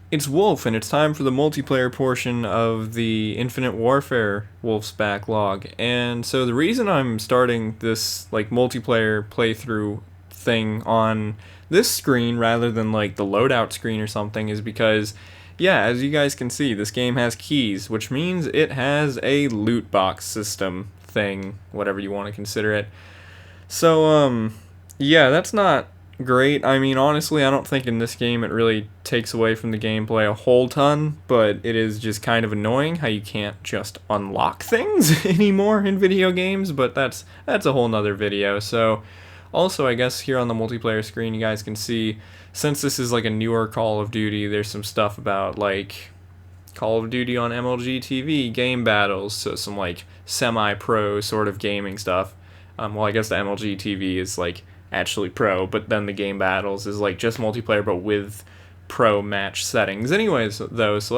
It's Wulf, and it's time for the multiplayer portion of the Infinite Warfare Wolf's backlog. And so the reason I'm starting this like multiplayer playthrough thing on this screen rather than like the loadout screen or something is because, yeah, as you guys can see, this game has keys, which means it has a loot box system thing, whatever you want to consider it. So, yeah, that's not great. I mean, honestly, I don't think in this game it really takes away from the gameplay a whole ton, but it is just kind of annoying how you can't just unlock things anymore in video games, but that's a whole nother video. So, also, I guess here on the multiplayer screen, you guys can see, since this is like a newer Call of Duty, there's some stuff about like Call of Duty on MLG TV game battles, so some like semi-pro sort of gaming stuff. Well, I guess the MLG TV is like actually pro, but then the game battles is like just multiplayer but with pro match settings. Anyways, though, so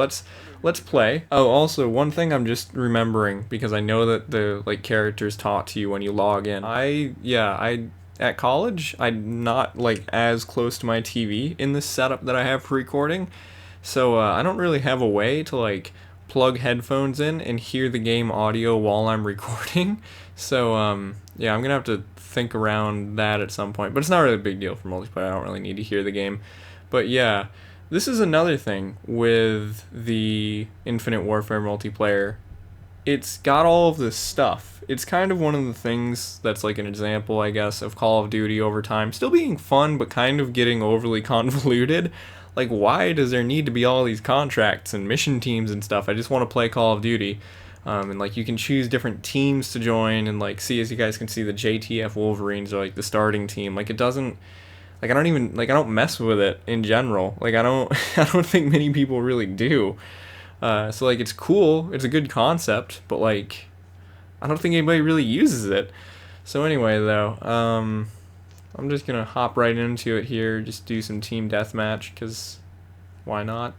let's play. Oh, also one thing I'm just remembering because I know that the like characters taught to you when you log in. I at college I'm not like as close to my TV in this setup that I have for recording. So I don't really have a way to like plug headphones in and hear the game audio while I'm recording. So yeah, I'm gonna have to think around that at some point. But it's not really a big deal for multiplayer. I don't really need to hear the game. But yeah, this is another thing with the Infinite Warfare multiplayer. It's got all of this stuff. It's kind of one of the things that's like an example, I guess, of Call of Duty over time still being fun, but kind of getting overly convoluted. Like, why does there need to be all these contracts and mission teams and stuff? I just want to play Call of Duty. And like you can choose different teams to join, and like see, as you guys can see, the JTF Wolverines are like the starting team. Like it doesn't, like I don't even like I don't mess with it in general. Like I don't I don't think many people really do. So like it's cool, it's a good concept, but like I don't think anybody really uses it. So anyway, though, I'm just gonna hop right into it here. Just do some team deathmatch, cause why not?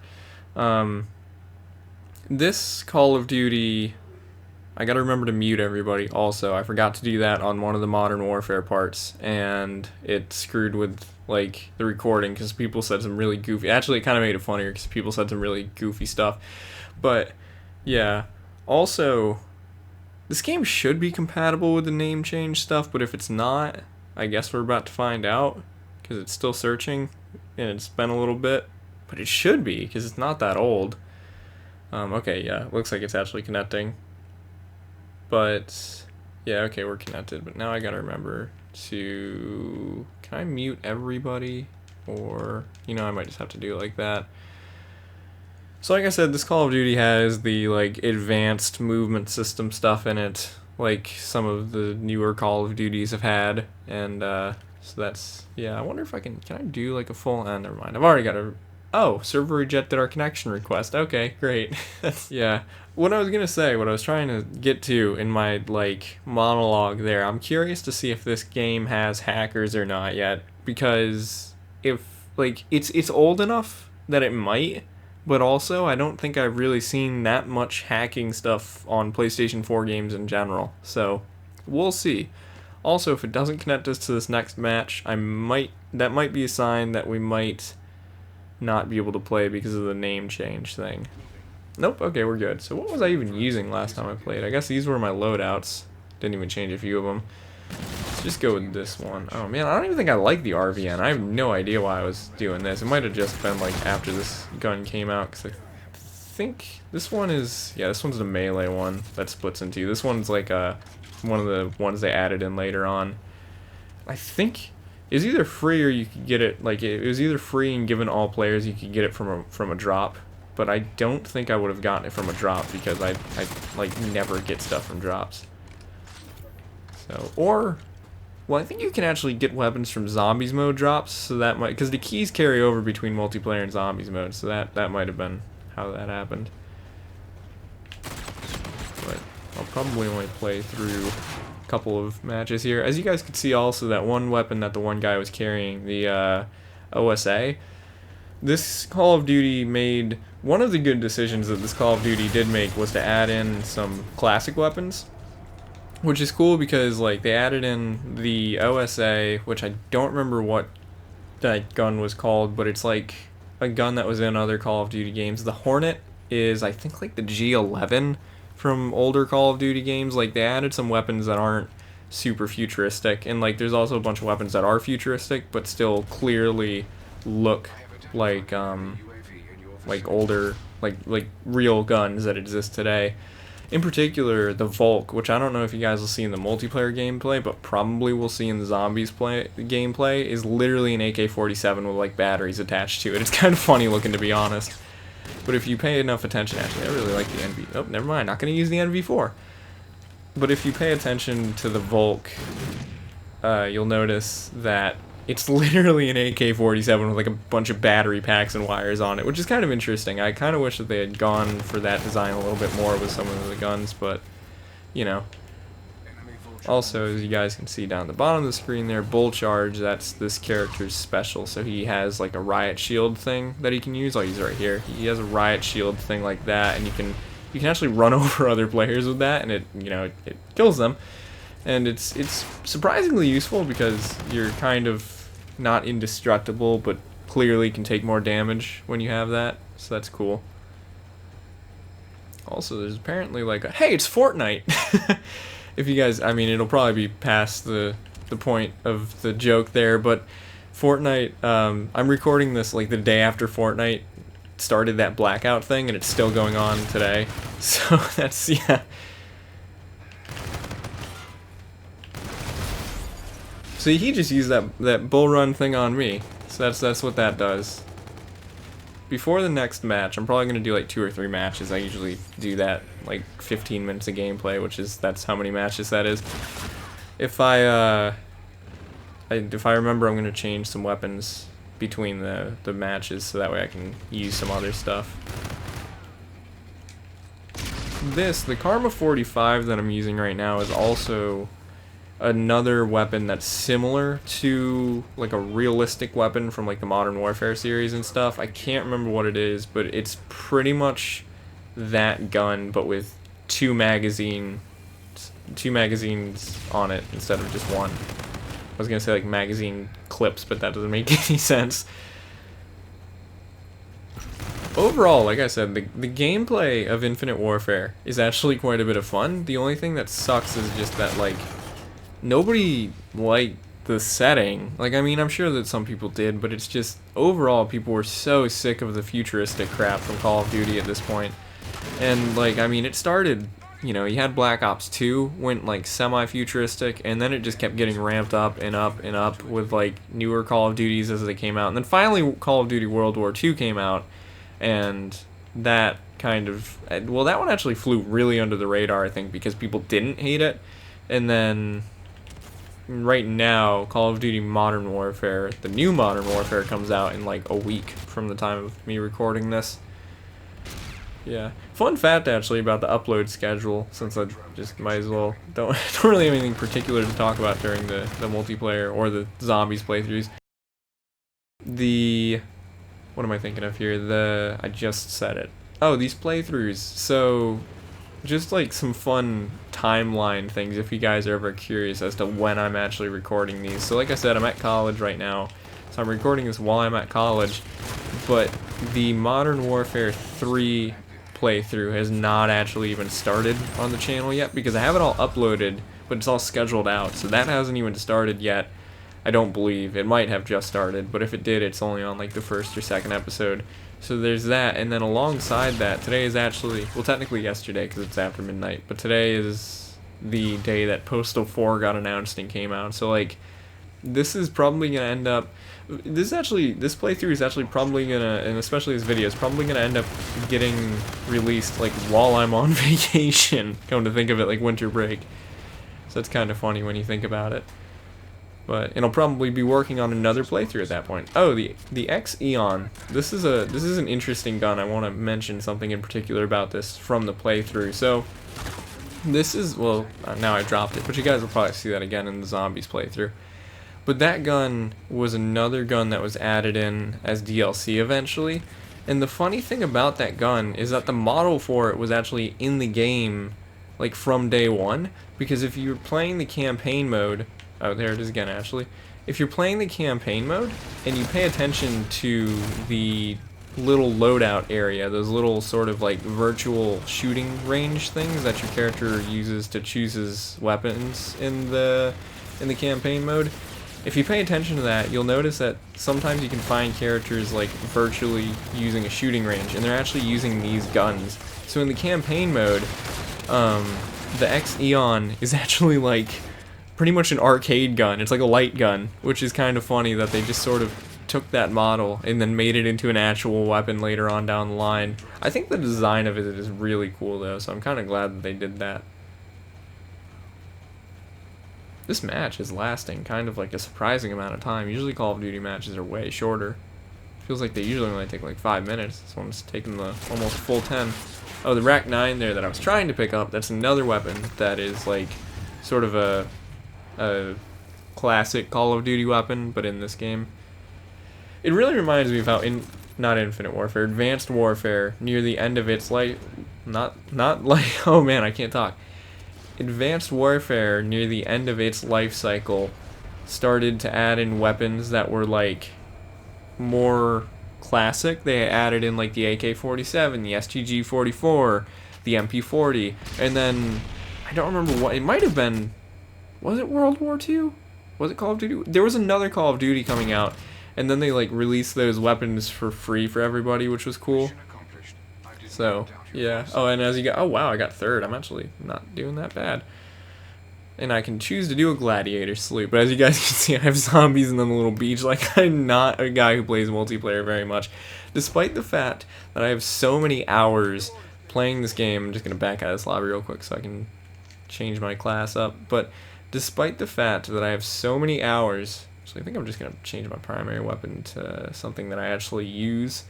This Call of Duty, I gotta remember to mute everybody. Also, I forgot to do that on one of the Modern Warfare parts, and it screwed with like the recording because people said some really goofy. Actually, it kind of made it funnier because people said some really goofy stuff. But yeah, also, this game should be compatible with the name change stuff, but if it's not, I guess we're about to find out because it's still searching and it's been a little bit, but it should be because it's not that old. Okay, yeah, looks like it's actually connecting. But yeah, okay, we're connected, but now I gotta remember to, can I mute everybody? Or, you know, I might just have to do it like that. So like I said, this Call of Duty has the like advanced movement system stuff in it, like some of the newer Call of Duties have had, and so that's, yeah, I wonder if can I do like a full, never mind, I've already got a, oh, server rejected our connection request, okay, great. Yeah, what I was gonna say, what I was trying to get to in my like monologue there, I'm curious to see if this game has hackers or not yet, because if like it's old enough that it might, but also I don't think I've really seen that much hacking stuff on PlayStation 4 games in general, so we'll see. Also, if it doesn't connect us to this next match, that might be a sign that we might not be able to play because of the name change thing. Nope, okay, we're good. So what was I even using last time I played? I guess these were my loadouts. Didn't even change a few of them. Let's just go with this one. Oh man, I don't even think I like the RVN. I have no idea why I was doing this. It might have just been like after this gun came out, because I think this one is, yeah, this one's the melee one that splits in two. This one's like one of the ones they added in later on. I think it's either free or you could get it, like it was either free and given all players you could get it from a drop, but I don't think I would have gotten it from a drop because I like never get stuff from drops. So, or, well, I think you can actually get weapons from zombies mode drops, so that might, because the keys carry over between multiplayer and zombies mode, so that might have been how that happened. But I'll probably only play through a couple of matches here. As you guys could see also, that one weapon that the one guy was carrying, the OSA, this Call of Duty made, one of the good decisions that this Call of Duty did make was to add in some classic weapons, which is cool because like they added in the OSA, which I don't remember what that gun was called, but it's like a gun that was in other Call of Duty games. The Hornet is, I think, like the G11 from older Call of Duty games. Like, they added some weapons that aren't super futuristic, and like there's also a bunch of weapons that are futuristic but still clearly look like older, like real guns that exist today. In particular, the Volk, which I don't know if you guys will see in the multiplayer gameplay, but probably will see in the zombies gameplay, is literally an AK-47 with like batteries attached to it. It's kind of funny looking, to be honest. But if you pay enough attention, actually, I really like the NV. Oh, never mind, not going to use the NV4. But if you pay attention to the Volk, you'll notice that it's literally an AK-47 with like a bunch of battery packs and wires on it, which is kind of interesting. I kind of wish that they had gone for that design a little bit more with some of the guns, but, you know. Also, as you guys can see down the bottom of the screen there, Bull Charge, that's this character's special. So he has like a riot shield thing that he can use. I'll use it right here. He has a riot shield thing like that, and you can actually run over other players with that, and it kills them. And it's surprisingly useful because you're kind of not indestructible, but clearly can take more damage when you have that. So that's cool. Also, there's apparently like a, hey, it's Fortnite. If you guys, I mean, it'll probably be past the point of the joke there, but Fortnite, I'm recording this like the day after Fortnite started that blackout thing, and it's still going on today. So that's, yeah. So he just used that bull run thing on me. So that's what that does. Before the next match, I'm probably gonna do like 2 or 3 matches. I usually do that like 15 minutes of gameplay, that's how many matches that is. If I remember, I'm gonna change some weapons between the matches so that way I can use some other stuff. The Karma 45 that I'm using right now is also another weapon that's similar to like a realistic weapon from like the Modern Warfare series and stuff. I can't remember what it is, but it's pretty much that gun but with 2 magazines on it instead of just one. I was gonna say like magazine clips, but that doesn't make any sense. Overall, like I said, the gameplay of Infinite Warfare is actually quite a bit of fun. The only thing that sucks is just that like nobody liked the setting. Like, I mean, I'm sure that some people did, but it's just, overall, people were so sick of the futuristic crap from Call of Duty at this point. And, like, I mean, it started, you know, you had Black Ops 2, went, like, semi-futuristic, and then it just kept getting ramped up and up and up with, like, newer Call of Duties as they came out. And then finally, Call of Duty World War II came out, and that kind of, well, that one actually flew really under the radar, I think, because people didn't hate it. And then right now, Call of Duty Modern Warfare, the new Modern Warfare, comes out in like a week from the time of me recording this. Yeah. Fun fact actually about the upload schedule, since I just might as well don't really have anything particular to talk about during the multiplayer or the zombies playthroughs. What am I thinking of here? I just said it. Oh, these playthroughs. So just like some fun timeline things if you guys are ever curious as to when I'm actually recording these. So like I said, I'm at college right now, so I'm recording this while I'm at college, but the Modern Warfare 3 playthrough has not actually even started on the channel yet because I have it all uploaded, but it's all scheduled out, so that hasn't even started yet. I don't believe. It might have just started, but if it did, it's only on like the 1st or 2nd episode. So there's that, and then alongside that, today is actually, well, technically yesterday because it's after midnight, but today is the day that Postal 4 got announced and came out. So like, this is probably gonna end up, this playthrough is actually probably gonna, and especially this video, is probably gonna end up getting released like while I'm on vacation. Come to think of it, like winter break. So it's kind of funny when you think about it. But and I'll probably be working on another playthrough at that point. Oh, the X Eon. This is an interesting gun. I want to mention something in particular about this from the playthrough. So this is, well, now I dropped it, but you guys will probably see that again in the zombies playthrough. But that gun was another gun that was added in as DLC eventually. And the funny thing about that gun is that the model for it was actually in the game like from day one, because if you're playing the campaign mode, oh, there it is again, actually. If you're playing the campaign mode and you pay attention to the little loadout area, those little sort of like virtual shooting range things that your character uses to choose his weapons in the campaign mode. If you pay attention to that, you'll notice that sometimes you can find characters like virtually using a shooting range, and they're actually using these guns. So in the campaign mode, the X-Eon is actually like pretty much an arcade gun. It's like a light gun, which is kind of funny that they just sort of took that model and then made it into an actual weapon later on down the line. I think the design of it is really cool though, so I'm kind of glad that they did that. This match is lasting kind of like a surprising amount of time. Usually Call of Duty matches are way shorter. Feels like they usually only take like 5 minutes. This one's taking the almost full 10. Oh, the Rack 9 there that I was trying to pick up, that's another weapon that is like sort of a classic Call of Duty weapon, but in this game. It really reminds me of how not Infinite Warfare, Advanced Warfare, near the end of its life, not like, oh man, I can't talk. Advanced Warfare, near the end of its life cycle, started to add in weapons that were like more classic. They added in like the AK-47, the STG-44, the MP-40, and then I don't remember what, it might have been, was it World War II? Was it Call of Duty? There was another Call of Duty coming out, and then they like released those weapons for free for everybody, which was cool. So yeah. Oh, and as you go, oh wow, I got third. I'm actually not doing that bad. And I can choose to do a gladiator salute, but as you guys can see, I have zombies in the little beach. Like, I'm not a guy who plays multiplayer very much, despite the fact that I have so many hours playing this game. I'm just gonna back out of this lobby real quick so I can change my class up. But despite the fact that I have so many hours, actually I think I'm just gonna change my primary weapon to something that I actually use.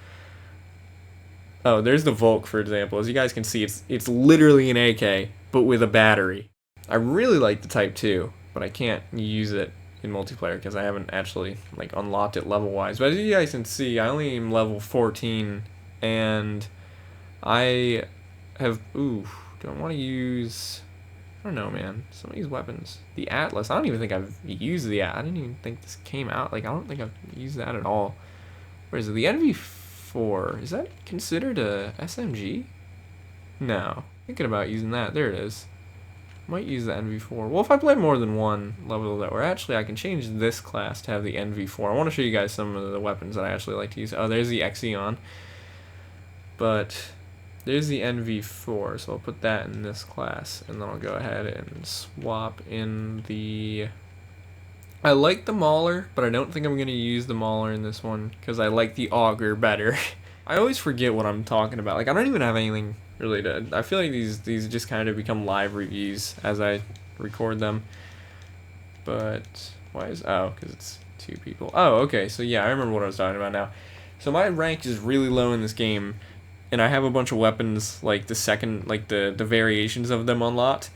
Oh, there's the Wulf, for example. As you guys can see, it's literally an AK, but with a battery. I really like the Type 2, but I can't use it in multiplayer because I haven't actually like unlocked it level-wise. But as you guys can see, I only am level 14, and I have, ooh, do I want to use, I don't know, man. Some of these weapons. The Atlas, I don't even think I've used the Atlas. I didn't even think this came out. Like, I don't think I've used that at all. Where is it? The NV4, is that considered a SMG? No. Thinking about using that. There it is. Might use the NV4. Well, if I play more than one level that, or actually I can change this class to have the NV4. I want to show you guys some of the weapons that I actually like to use. Oh, there's the X-Eon. But there's the NV4, so I'll put that in this class, and then I'll go ahead and swap in the... I like the Mauler, but I don't think I'm going to use the Mauler in this one, because I like the Auger better. I always forget what I'm talking about. Like, I don't even have anything really to... I feel like these just kind of become live reviews as I record them. But, why is... oh, because it's 2 people. Oh, okay, so yeah, I remember what I was talking about now. So my rank is really low in this game, and I have a bunch of weapons, like the second, like the variations of them unlocked,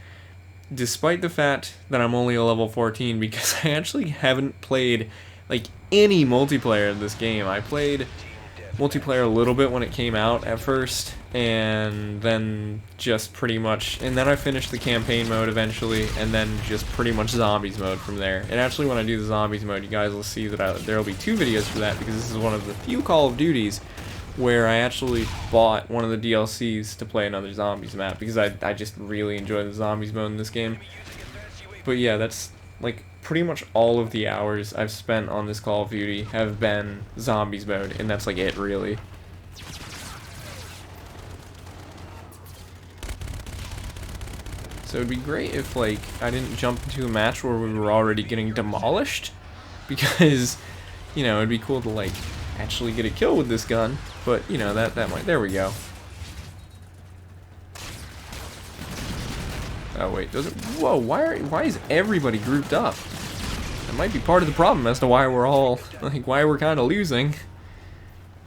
despite the fact that I'm only a level 14, because I actually haven't played, like, any multiplayer in this game. I played multiplayer a little bit when it came out at first, and then just pretty much, and then I finished the campaign mode eventually, and then just pretty much zombies mode from there. And actually when I do the zombies mode, you guys will see that there will be 2 videos for that, because this is one of the few Call of Duties where I actually bought one of the DLCs to play another zombies map, because I just really enjoy the zombies mode in this game. But yeah, that's like pretty much all of the hours I've spent on this Call of Duty have been zombies mode, and that's like it really. So it'd be great if like I didn't jump into a match where we were already getting demolished, because you know, it'd be cool to like actually get a kill with this gun, but you know, that might, there we go. Oh wait, does it, whoa, why is everybody grouped up? That might be part of the problem as to why we're all, like, why we're kind of losing.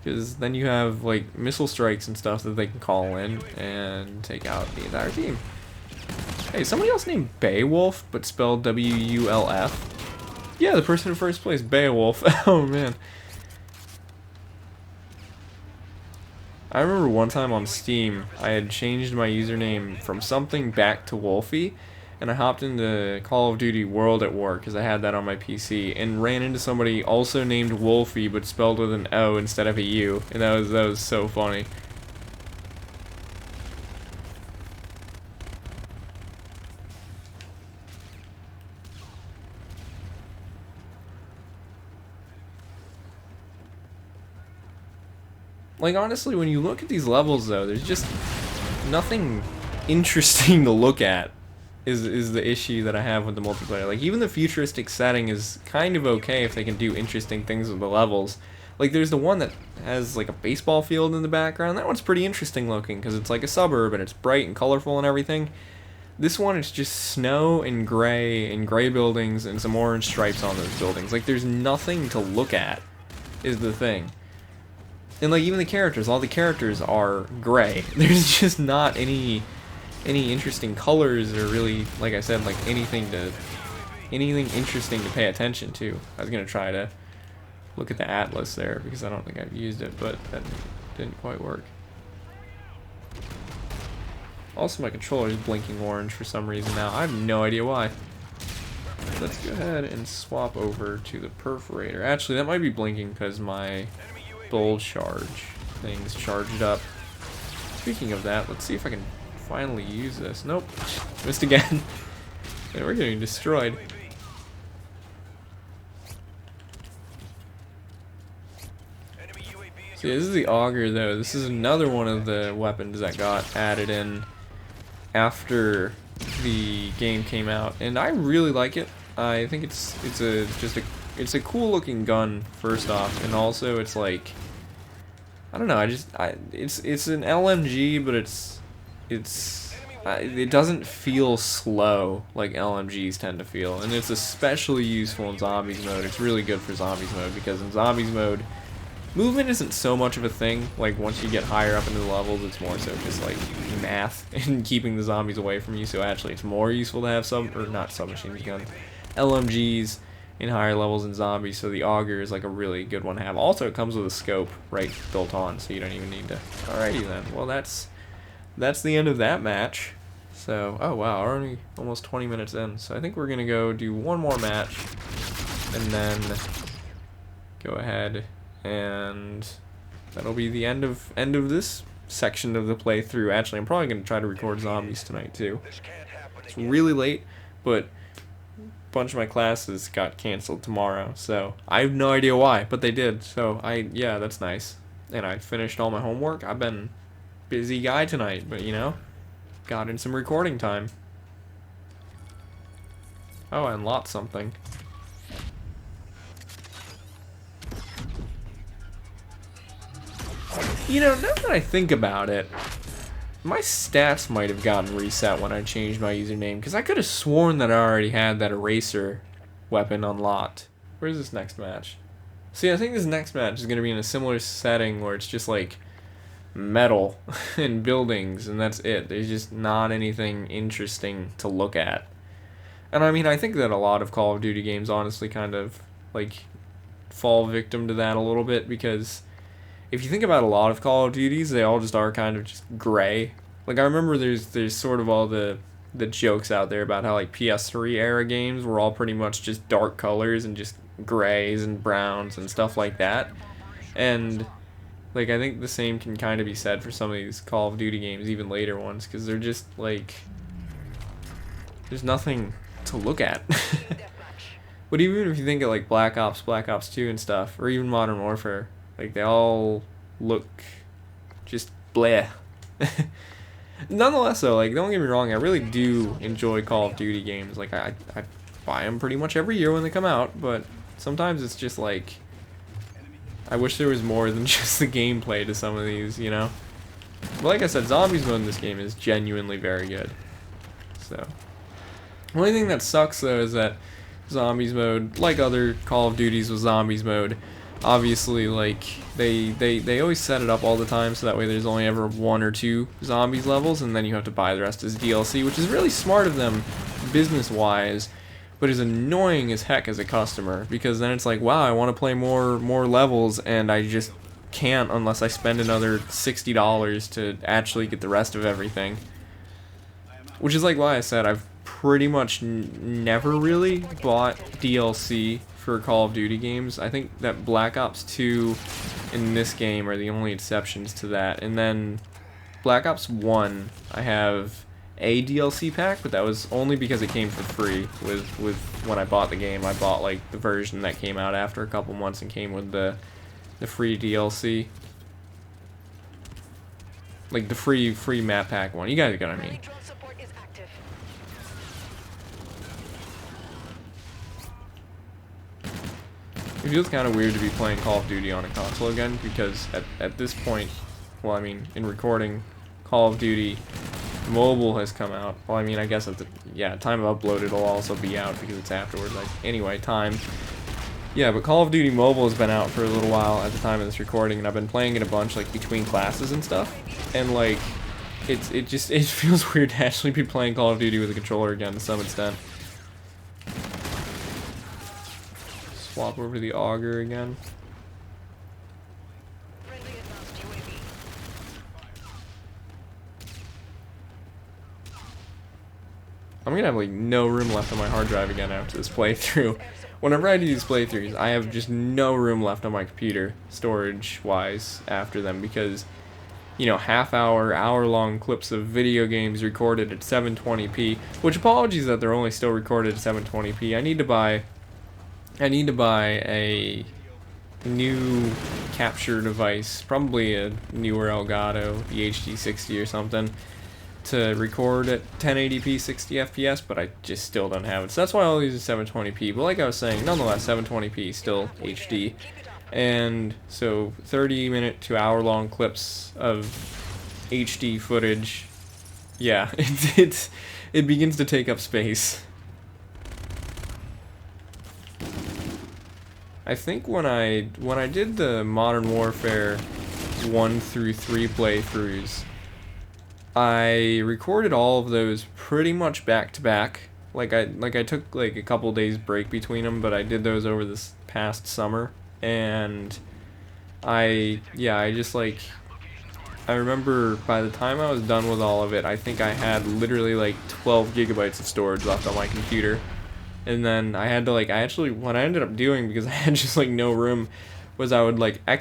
Because then you have like missile strikes and stuff that they can call in and take out the entire team. Hey, somebody else named Beowulf, but spelled W-U-L-F? Yeah, the person in first place, Beowulf. Oh man. I remember one time on Steam, I had changed my username from something back to Wolfie, and I hopped into Call of Duty World at War because I had that on my PC, and ran into somebody also named Wolfie but spelled with an O instead of a U, and that was so funny. Like, honestly, when you look at these levels, though, there's just nothing interesting to look at, is the issue that I have with the multiplayer. Like, even the futuristic setting is kind of okay if they can do interesting things with the levels. Like, there's the one that has, like, a baseball field in the background. That one's pretty interesting looking, because it's like a suburb, and it's bright and colorful and everything. This one, it's just snow and gray buildings, and some orange stripes on those buildings. Like, there's nothing to look at, is the thing. And like even the characters, all the characters are gray. There's just not any interesting colors or really, like I said, like anything interesting to pay attention to. I was gonna try to look at the atlas there because I don't think I've used it, but that didn't quite work. Also, my controller is blinking orange for some reason now. I have no idea why. Let's go ahead and swap over to the perforator. Actually, that might be blinking because my bull charge thing's charged up. Speaking of that, let's see if I can finally use this. Nope. Missed again. And we're getting destroyed. See, this is the auger though. This is another one of the weapons that got added in after the game came out, and I really like it. I think it's a cool looking gun first off, and also it's like, I don't know, it's an LMG, but it doesn't feel slow like LMGs tend to feel, and it's especially useful in zombies mode. It's really good for zombies mode because in zombies mode, movement isn't so much of a thing. Like once you get higher up into the levels, it's more so just like math and keeping the zombies away from you. So actually, it's more useful to have submachine gun, LMGs in higher levels in zombies. So the auger is like a really good one to have. Also, it comes with a scope built on, so you don't even need to. Alrighty then. Well, that's the end of that match. So, oh wow, we're only almost 20 minutes in. So I think we're gonna go do one more match, and then go ahead, and that'll be the end of this section of the playthrough. Actually, I'm probably gonna try to record zombies tonight too. It's really late, but a bunch of my classes got canceled tomorrow, so I have no idea why, but they did. So yeah, that's nice. And I finished all my homework. I've been busy guy tonight, but you know, got in some recording time. Oh, I unlocked something. You know, now that I think about it, my stats might have gotten reset when I changed my username, because I could have sworn that I already had that eraser weapon unlocked. Where's this next match? See, I think this next match is going to be in a similar setting where it's just like metal and buildings, and that's it. There's just not anything interesting to look at. And I mean, I think that a lot of Call of Duty games honestly kind of like fall victim to that a little bit, because if you think about a lot of Call of Duties, they all just are kind of just gray. Like I remember there's sort of all the jokes out there about how like PS3 era games were all pretty much just dark colors and just grays and browns and stuff like that. And like I think the same can kind of be said for some of these Call of Duty games, even later ones, because they're just like, there's nothing to look at. But even if you think of like Black Ops 2 and stuff, or even Modern Warfare, like they all look just bleh. Nonetheless though, like don't get me wrong, I really do enjoy Call of Duty games. Like I buy them pretty much every year when they come out, but sometimes it's just like, I wish there was more than just the gameplay to some of these, you know? But like I said, zombies mode in this game is genuinely very good. So, the only thing that sucks though is that zombies mode, like other Call of Duties with zombies mode, obviously like they always set it up all the time so that way there's only ever 1 or 2 zombies levels, and then you have to buy the rest as DLC, which is really smart of them business wise, but is annoying as heck as a customer, because then it's like, wow, I want to play more levels and I just can't unless I spend another $60 to actually get the rest of everything. Which is like why I said I've pretty much never really bought DLC for Call of Duty games. I think that Black Ops 2 and this game are the only exceptions to that. And then Black Ops 1, I have a DLC pack, but that was only because it came for free with when I bought the game. I bought like the version that came out after a couple months and came with the free DLC. Like the free map pack one. You guys get what I mean. It feels kind of weird to be playing Call of Duty on a console again, because at this point, well, I mean, in recording, Call of Duty Mobile has come out. Well, I mean, I guess at the time of upload it'll also be out because it's afterwards. Like, anyway, time. Yeah, but Call of Duty Mobile has been out for a little while at the time of this recording, and I've been playing it a bunch, like between classes and stuff. And like, it feels weird to actually be playing Call of Duty with a controller again to some extent. Swap over to the auger again. I'm gonna have like no room left on my hard drive again after this playthrough. Whenever I do these playthroughs, I have just no room left on my computer, storage-wise, after them, because, you know, hour-long clips of video games recorded at 720p, which, apologies that they're only still recorded at 720p. I need to buy a new capture device, probably a newer Elgato, the HD60 or something, to record at 1080p 60 FPS, but I just still don't have it. So that's why I'll use 720p. But like I was saying, nonetheless, 720p still HD. And so 30-minute to hour-long clips of HD footage, yeah, it begins to take up space. I think when I did the Modern Warfare 1 through 3 playthroughs, I recorded all of those pretty much back to back. Like I took like a couple days break between them, but I did those over this past summer, and I just like, I remember by the time I was done with all of it, I think I had literally like 12 gigabytes of storage left on my computer. And then I had to like, what I ended up doing, because I had just like no room, was I would like I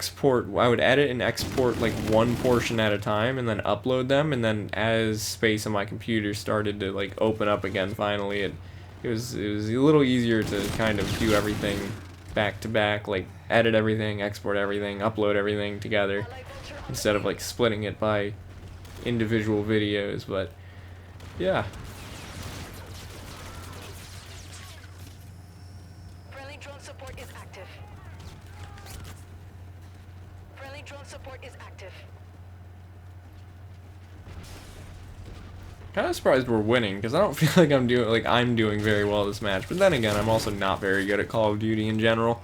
would edit and export like one portion at a time and then upload them, and then as space on my computer started to like open up again finally, it was a little easier to kind of do everything back to back, like edit everything, export everything, upload everything together, instead of like splitting it by individual videos. But yeah. Kind of surprised we're winning, because I don't feel like I'm doing very well this match. But then again, I'm also not very good at Call of Duty in general,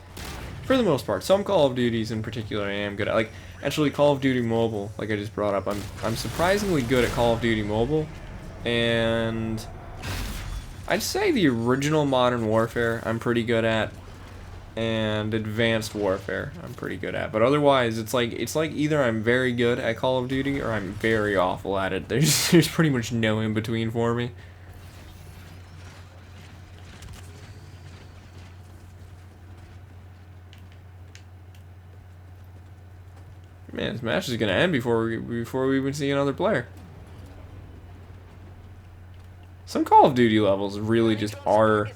for the most part. Some Call of Duties in particular I am good at. Like, actually, Call of Duty Mobile, like I just brought up, I'm surprisingly good at Call of Duty Mobile, and I'd say the original Modern Warfare I'm pretty good at, and Advanced Warfare I'm pretty good at. But otherwise, it's like either I'm very good at Call of Duty or I'm very awful at it. There's pretty much no in between for me. Man, this match is gonna end before we even see another player. Some Call of Duty levels really just are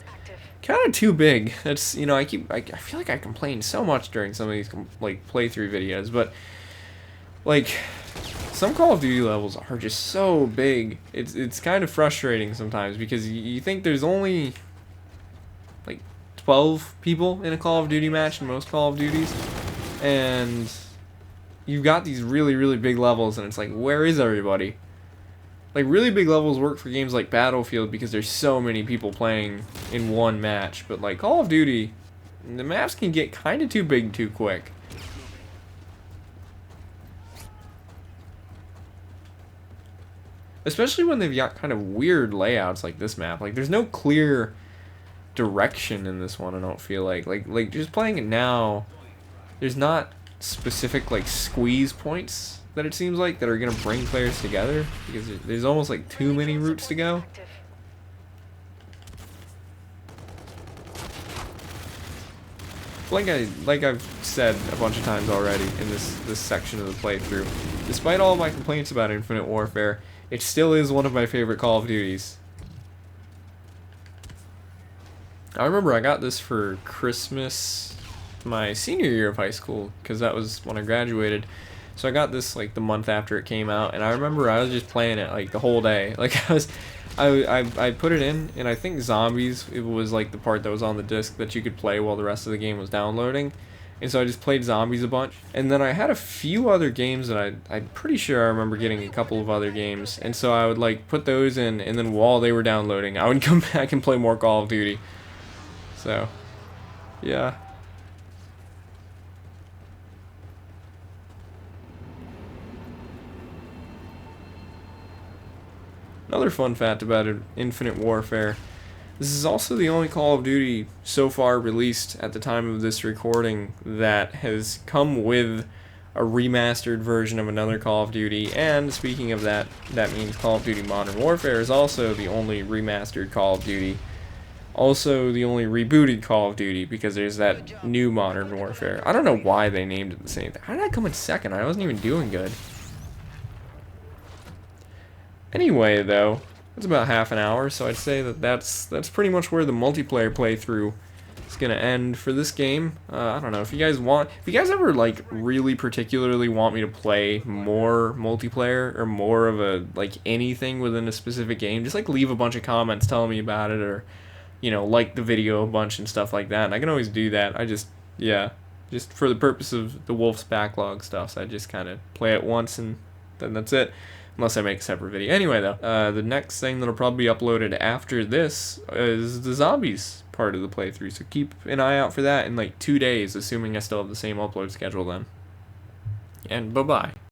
kind of too big. That's, you know, I feel like I complain so much during some of these like playthrough videos, but like some Call of Duty levels are just so big. It's kind of frustrating sometimes, because you think there's only like 12 people in a Call of Duty match in most Call of Duties, and you've got these really big levels, and it's like, where is everybody? Like, really big levels work for games like Battlefield because there's so many people playing in one match. But like Call of Duty, the maps can get kind of too big too quick. Especially when they've got kind of weird layouts like this map. Like, there's no clear direction in this one, I don't feel like. Like just playing it now, there's not specific like squeeze points that it seems like that are gonna bring players together, because there's almost like too many routes to go. like I've said a bunch of times already in this section of the playthrough, despite all my complaints about Infinite Warfare, it still is one of my favorite Call of Duties. I remember I got this for Christmas my senior year of high school, because that was when I graduated. So I got this like the month after it came out, and I remember I was just playing it like the whole day. Like I put it in, and I think Zombies, it was like the part that was on the disc that you could play while the rest of the game was downloading. And so I just played Zombies a bunch. And then I had a few other games that I'm pretty sure I remember getting a couple of other games. And so I would like put those in, and then while they were downloading, I would come back and play more Call of Duty. So, yeah. Another fun fact about Infinite Warfare, this is also the only Call of Duty so far released at the time of this recording that has come with a remastered version of another Call of Duty, and speaking of that, that means Call of Duty Modern Warfare is also the only remastered Call of Duty. Also the only rebooted Call of Duty, because there's that new Modern Warfare. I don't know why they named it the same thing. How did I come in second? I wasn't even doing good. Anyway, though, it's about half an hour, so I'd say that's pretty much where the multiplayer playthrough is gonna end for this game. I don't know if you guys ever like really particularly want me to play more multiplayer or more of a like anything within a specific game, just like leave a bunch of comments telling me about it, or you know, like the video a bunch and stuff like that. And I can always do that. Just for the purpose of the Wulf's backlog stuff, so I just kind of play it once and then that's it. Unless I make a separate video. Anyway, though, the next thing that'll probably be uploaded after this is the Zombies part of the playthrough. So keep an eye out for that in like 2 days, assuming I still have the same upload schedule then. And bye-bye.